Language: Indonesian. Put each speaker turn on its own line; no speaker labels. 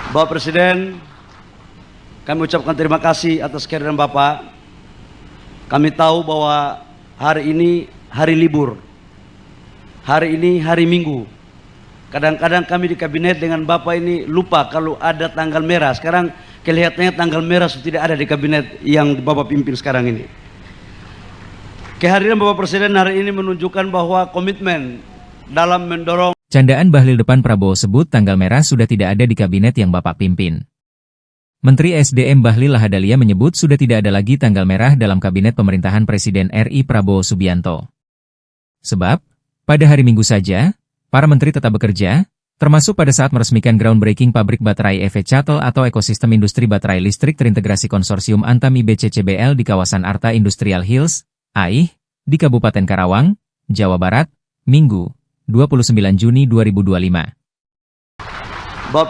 Bapak Presiden, kami ucapkan terima kasih atas kehadiran Bapak. Kami tahu bahwa hari ini hari libur, hari ini hari Minggu. Kadang-kadang kami di kabinet dengan Bapak ini lupa kalau ada tanggal merah. Sekarang kelihatannya tanggal merah sudah tidak ada di kabinet yang Bapak pimpin sekarang ini. Kehadiran Bapak Presiden hari ini menunjukkan bahwa komitmen dalam mendorong.
Candaan Bahlil depan Prabowo sebut tanggal merah sudah tidak ada di kabinet yang Bapak pimpin. Menteri SDM Bahlil Lahadalia menyebut sudah tidak ada lagi tanggal merah dalam kabinet pemerintahan Presiden RI Prabowo Subianto. Sebab, pada hari Minggu saja, para menteri tetap bekerja, termasuk pada saat meresmikan groundbreaking pabrik baterai EV Chattel atau ekosistem industri baterai listrik terintegrasi konsorsium Antami BCCBL di kawasan Arta Industrial Hills, AIH, di Kabupaten Karawang, Jawa Barat, Minggu, 29 Juni 2025.